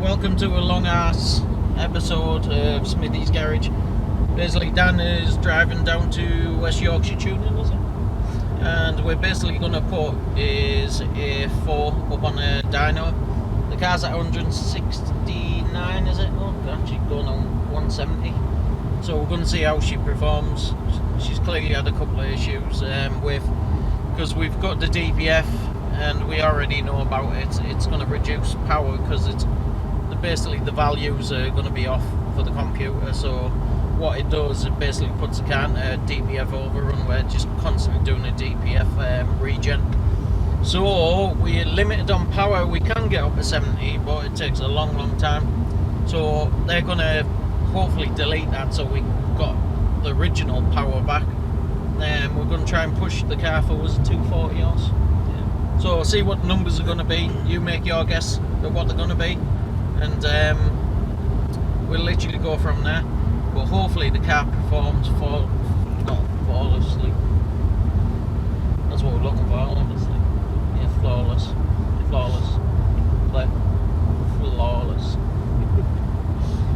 welcome to a long ass episode of Smithy's Garage. Basically, Dan is driving down to West Yorkshire Tuning, is it? And we're basically going to put his A4 up on a dyno. The car's at 169, is it? Oh, actually going on 170. So we're going to see how she performs. She's clearly had a couple of issues because we've got the DPF and we already know about it. It's going to reduce power because it's basically the values are going to be off for the computer. So what it does, it basically puts the car into a DPF overrun. We're just constantly doing a DPF regen. So we're limited on power. We can get up to 70, but it takes a long time. So they're going to hopefully delete that so we got the original power back. We're going to try and push the car forwards 240 horse. Yeah. So see what the numbers are going to be. You make your guess at what they're going to be, and we'll literally go from there. But hopefully the car performs flawlessly. That's what we're looking for, obviously. Yeah, flawless.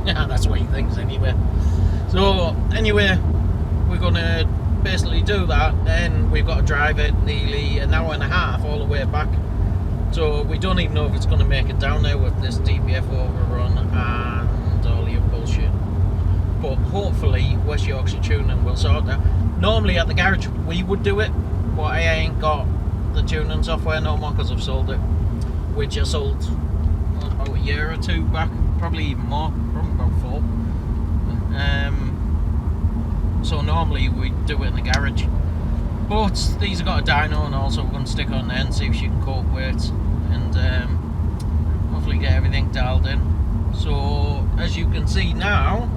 Yeah, that's what he thinks anyway. So anyway, we're gonna basically do that. Then we've got to drive it nearly an hour and a half all the way back. So we don't even know if it's gonna make it down there with this DPF overrun and all your bullshit. But hopefully West Yorkshire Tuning will sort that. Normally at the garage we would do it, but I ain't got the tuning software no more because I've sold it, which I sold about a year or two back, probably even more, probably about 4. So normally we do it in the garage, but these have got a dyno, and also we're going to stick on there and see if she can cope with it, and hopefully get everything dialed in. So as you can see now,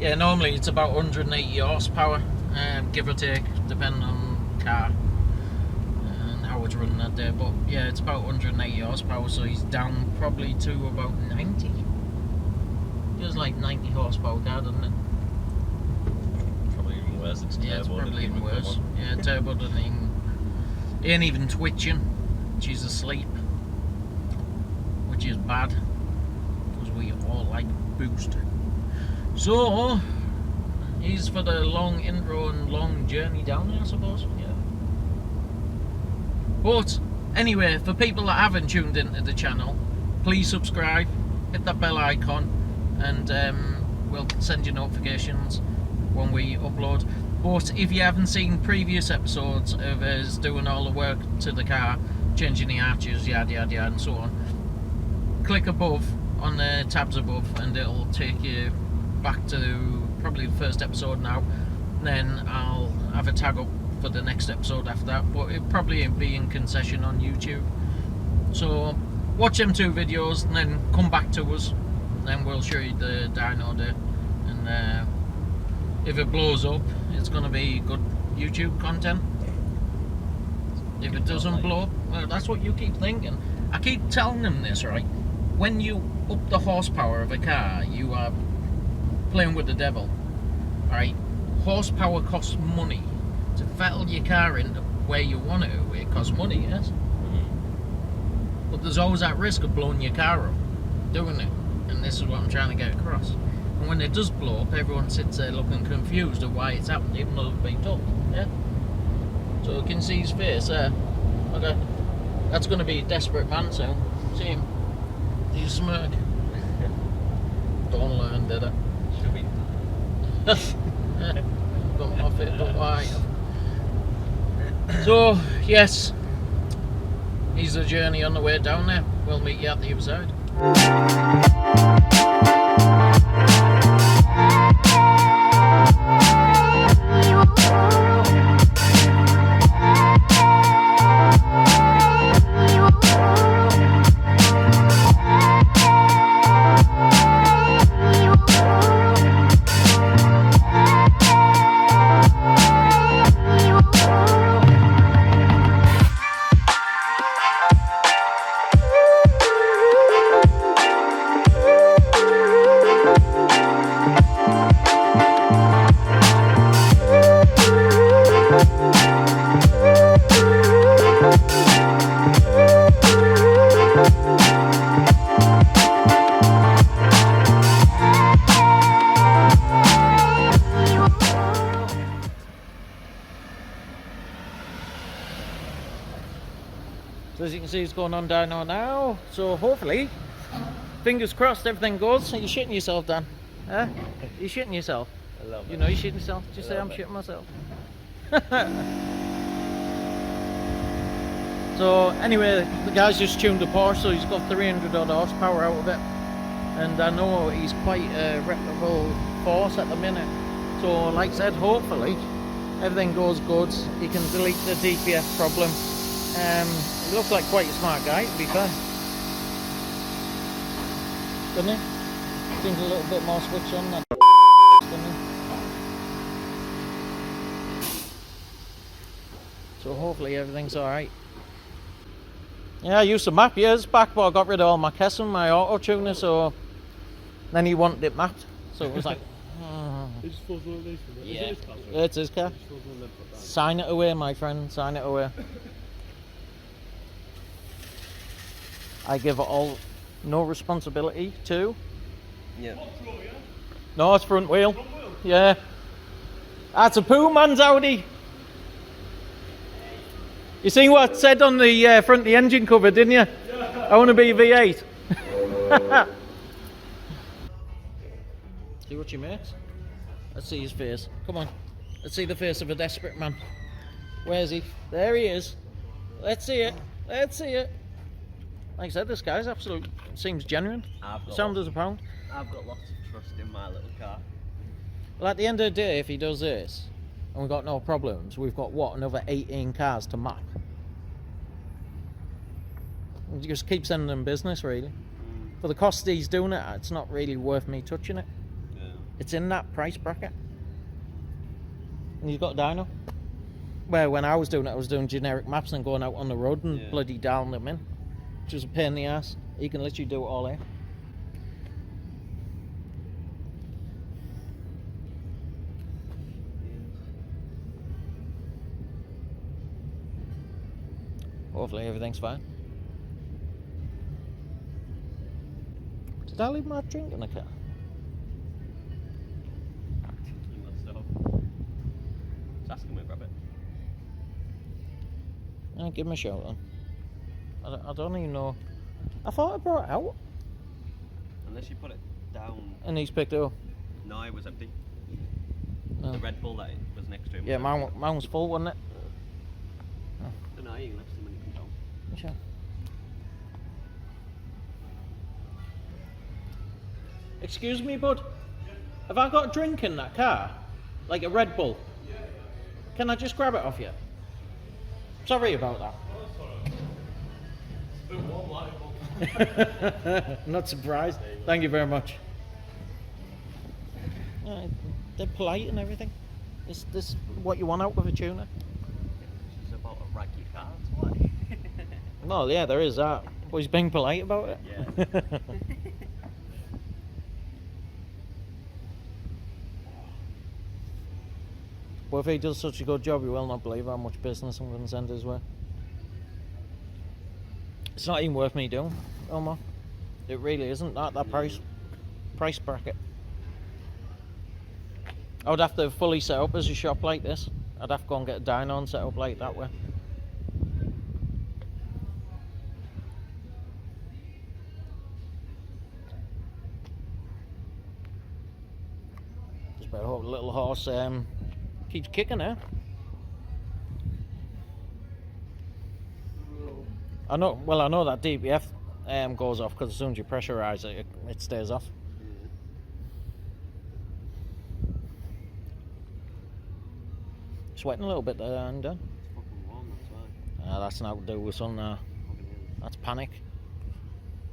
yeah, normally it's about 180 horsepower, give or take, depending on car and how it's running that day. But yeah, it's about 180 horsepower, so he's down probably to about 90. Feels like 90 horsepower car, doesn't it? Probably even worse. It's yeah, it's probably even worse. Yeah, turbo doesn't even, ain't even twitching. She's asleep, which is bad because we all like boost. So he's for the long intro and long journey down there, I suppose. Yeah. But anyway, for people that haven't tuned into the channel, please subscribe, hit that bell icon, and we'll send you notifications when we upload. But if you haven't seen previous episodes of us doing all the work to the car, changing the arches, yada yada yada and so on, click above on the tabs above and it'll take you back to probably the first episode now. Then I'll have a tag up for the next episode after that, but it'll probably be in concession on YouTube. So watch them 2 videos and then come back to us, and then we'll show you the dyno there. And if it blows up, it's going to be good YouTube content. If it doesn't blow up, well, that's what you keep thinking. I keep telling them this, right? When you up the horsepower of a car, you are playing with the devil, right? Horsepower costs money. To fettle your car into where you want it costs money, yes? But there's always that risk of blowing your car up doing it, and this is what I'm trying to get across. And when it does blow up, everyone sits there looking confused of why it's happened, even though they've been told, yeah? So you can see his face there. Okay, that's going to be a desperate man soon. See him? He's smirk. Don't learn, did I? Should we? Got my fit, but why? So yes, he's the journey on the way down there. We'll meet you at the other side. as you can see, it's going on Dyno now. So hopefully, fingers crossed, everything goes. Are you shitting yourself, Dan? Huh? You shitting yourself? I love You it. know you're shitting yourself. Just say I I'm love it. shitting myself. So anyway, the guy's just tuned a Porsche, so he's got 300 odd horsepower out of it. And I know he's quite a reputable force at the minute. So like I said, hopefully everything goes good. He can delete the DPF problem. He looks like quite a smart guy, to be fair. Doesn't he? Seems a little bit more switch on than doesn't he? So hopefully everything's alright. Yeah, I used to map years back, but I got rid of all my Kesson, my auto tuner, so then he wanted it mapped. So it was like, yeah, it's his car. Sign it away, my friend, sign it away. I give it all, no responsibility to. Yeah. No, it's front wheel. Yeah. That's a poo man's Audi. You seen what it said on the front of the engine cover, didn't you? Yeah. I want to be a V8. See what you make? Let's see his face. Come on. Let's see the face of a desperate man. Where's he? There he is. Let's see it. Let's see it. Like I said, this guy's absolute. Seems genuine. Sound as a pound. I've got lots of trust in my little car. Well, at the end of the day, if he does this, and we've got no problems, we've got what, another 18 cars to map. We just keep sending them business, really. For the cost he's doing it, it's not really worth me touching it. Yeah. It's in that price bracket. And he's got a dyno. Where when I was doing it, I was doing generic maps and going out on the road and bloody dialing them in. Which was a pain in the ass. He can literally do it all here. Hopefully everything's fine. Did I leave my drink in the car? You must have. Just ask him to grab it. Give him a shout then. I don't even know. I thought I brought it out. Unless you put it down. And he's picked it up. No, it was empty. No. The Red Bull that was next to him. Yeah, mine was full, wasn't it? Don't know, you can lift him when you come down. Sure. Excuse me, bud. Have I got a drink in that car? Like a Red Bull? Can I just grab it off you? Sorry about that. Not surprised. Thank you very much. They're polite and everything. Is this what you want out of a tuner? It's about a raggy car, that's why. No, yeah, there is that. But he's being polite about it. Yeah. Well, if he does such a good job, you will not believe how much business I'm going to send his way. It's not even worth me doing, Omar. It really isn't. That price bracket. I would have to fully set up as a shop like this. I'd have to go and get a dyno and set up like that way. Just better hope the little horse keeps kicking there. I know that DPF goes off because as soon as you pressurise it, it stays off. Sweating a little bit there, and It's fucking warm, that's why. that's not to do with sun. That's panic.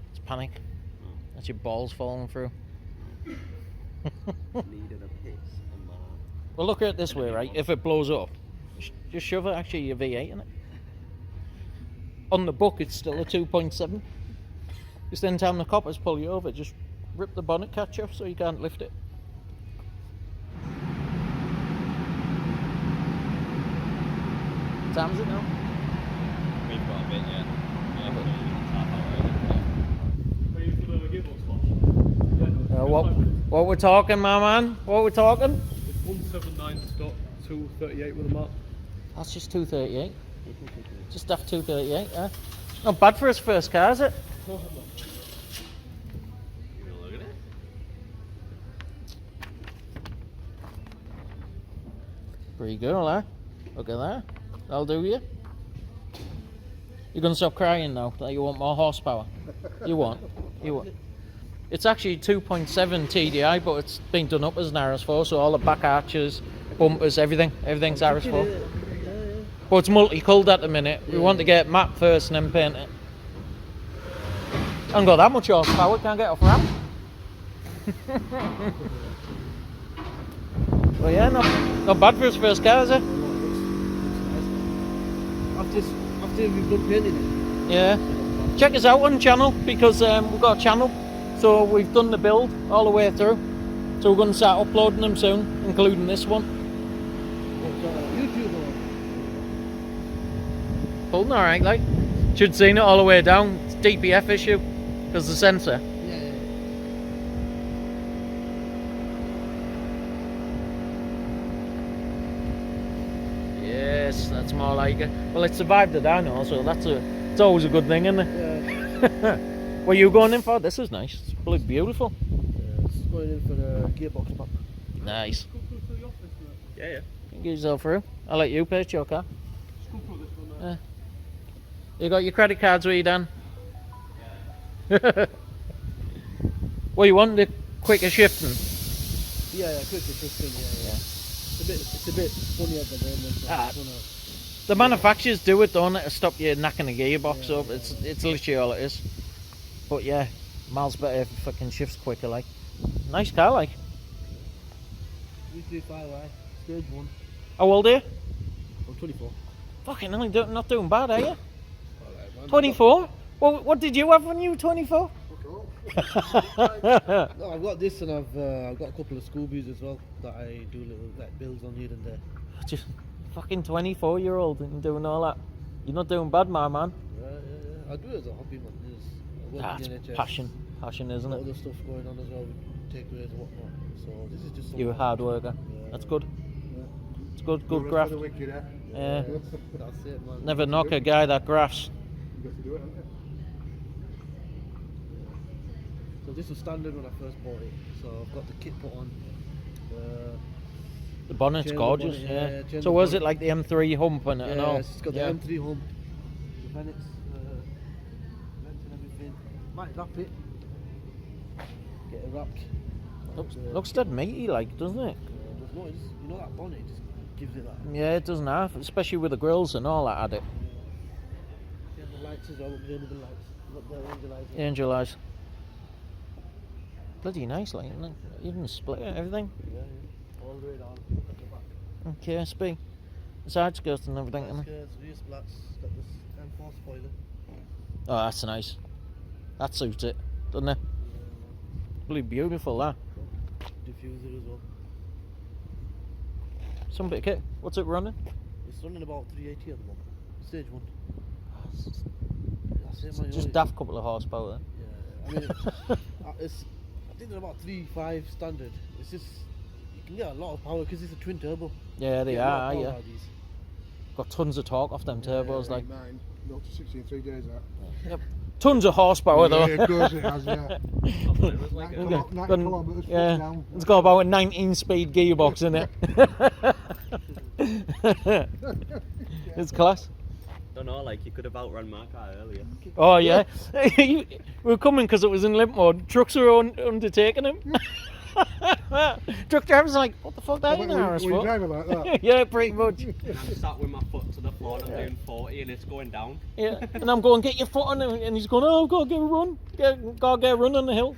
It's panic. That's your balls falling through. Needed a piss and my... Well, look at it this way, right? If it blows up, just shove it actually your V8 in it. On the book, it's still a 2.7. Just then, time the coppers pull you over, just rip the bonnet catch off so you can't lift it. What time is it now? We've got a bit, yeah. Yeah, but- What we're talking, my man? What we're talking? It's 179 stock, 238 with a mark. That's just 238. Just after 238, yeah. Not bad for his first car, is it? You know, look at it. Pretty good, eh? Look at that. That'll do you. You're gonna stop crying now that you want more horsepower. You want. You want. It's actually 2.7 TDI, but it's been done up as an RS4, so all the back arches, bumpers, everything's RS4. But it's multi-coloured at the minute. We want to get it matte first and then paint it. I haven't got that much horsepower, can't get off ramp. Well, yeah, not bad for his first car, is it? After we've done painting it. Yeah. Check us out on the channel because we've got a channel. So we've done the build all the way through. So we're going to start uploading them soon, including this one. YouTube or? Holding alright, like. Should seen it all the way down. It's DPF issue because the sensor. Yeah. Yes, that's more like it. Well, it survived the dyno, so it's always a good thing, isn't it? Yeah. What are you going in for? This is nice. It's bloody beautiful. It's going in for the gearbox pack. Nice. Go through the office now. Yeah, yeah. Get yourself through. I'll let you pay your car. Just go through this one now. You got your credit cards with you, Dan? Well, you want the quicker shifting? Yeah, quick assistant, yeah. It's a bit funny at the moment. So Ah. I don't know. The manufacturers do it, don't it, to stop you knacking the gearbox up. It's literally all it is. But yeah, miles better if it fucking shifts quicker, like. Nice car, like. 335i, stage 1. How old are you? I'm 24. Fucking hell, you're not doing bad, are you? Alright, man. 24? Well, what did you have when you were 24? No, I've got this and I've got a couple of Scoobies as well that I do little like builds on here and there. Just fucking 24-year-old and doing all that. You're not doing bad, my man. Yeah. I do it as a hobby, man. I work in the That's NHS. passion, isn't Got it? other stuff going on as well with takeaways and whatnot. So this is just You're a something- hard worker. Yeah. That's good. Yeah. It's good graft. Yeah. That's it, man. Never knock a guy that grafts. So this was standard when I first bought it. So I've got the kit put on. The bonnet's Change the gorgeous, bonnet, yeah. yeah, change So the was it bonnet. like the M3 hump and it and all? Yes, it's got the Yeah. M3 hump, the Bennett's, vents and everything. Might wrap it. Get it wrapped. Looks dead meaty, like, doesn't it? There's no, you know that bonnet just gives it that. Yeah, it doesn't have, especially with the grills and all that at it. Yeah, the lights as well, up there with the lights. Got the angel lights. Angel eyes. Bloody nice, like, isn't it? Even the split and everything. Yeah. All the way down at the back. Okay, KSB. Side skirts and everything. isn't it? Skirts, rear splats, got this M4 spoiler. Oh, that's nice. That suits it, doesn't it? Bloody beautiful, that. Diffuser as well. Some bit of kit. What's it running? It's running about 380 at the moment. Stage 1. That's it, man. Just daft couple of horsepower then. Yeah, I mean, I think they're about 3.5 standard. It's just, you can get a lot of power because it's a twin turbo. Yeah, they Get a lot are, of power yeah. out of these. Got tons of torque off them turbos, like. 0 to 60 in 3 days, that. Yep. Tons of horsepower though. Yeah, of course it has, yeah. I thought it was like a... 90 kilometres Yeah, down. it's got about a 19-speed gearbox in it. It's class. Don't know, like you could have outrun my car earlier. Oh yeah, we were coming because it was in limp mode. Trucks were undertaking him. Truck drivers are like, what the fuck, that in ours We for? drive it like that. Yeah, pretty much. And I'm sat with my foot to the floor and I'm doing 40 and it's going down. Yeah, and I'm going, get your foot on it, and he's going, oh, I've got to get a run, gotta get a run on the hill.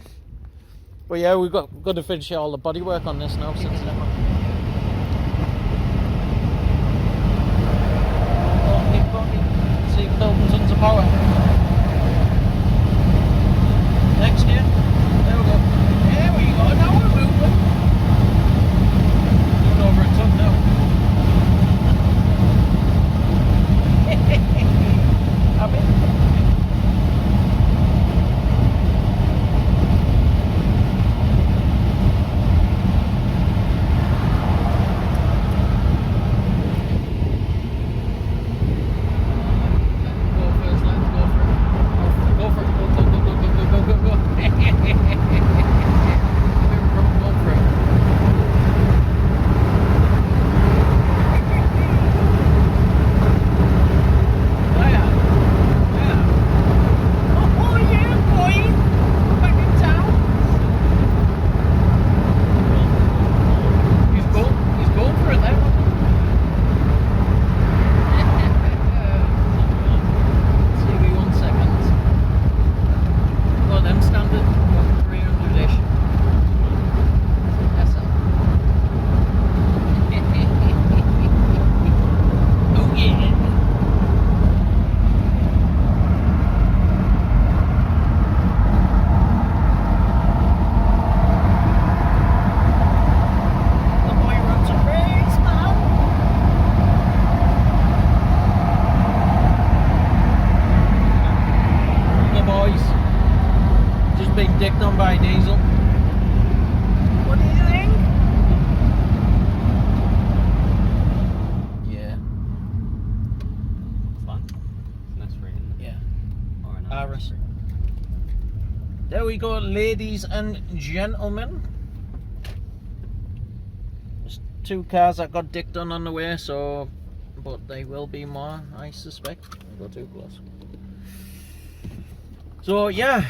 But yeah, we've got to finish all the bodywork on this now since then. See if it opens tons of power. Next gear. There we go. There we go. Now we're moving. Doing over a ton now. Happy? dicked on by diesel. What do you think? Yeah. Fun. Nice rating. Yeah. Or an Iris. There we go, ladies and gentlemen. There's 2 cars that got dicked on the way, so, but they will be more, I suspect. I'll go too close. So yeah,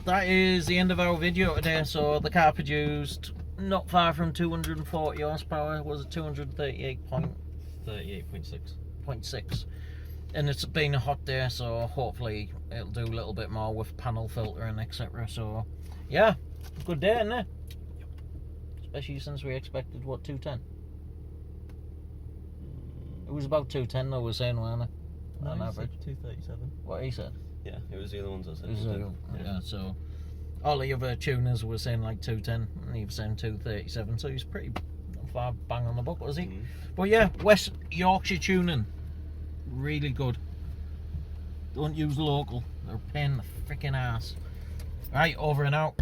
that is the end of our video today. So the car produced not far from 240 horsepower. Was it 238.6, and it's been a hot day, so hopefully it'll do a little bit more with panel filtering, etc. So yeah, good day, isn't it? Especially since we expected what, 210. It was about 210 though, we're saying, weren't it? On average. 237. What he said. Yeah, it was the other ones I said. Yeah, so all the other tuners were saying like 210, and he was saying 237, so he's pretty far bang on the buck, was he? Mm. But yeah, West Yorkshire Tuning, really good. Don't use local, they're a pain in the freaking ass. Right, over and out.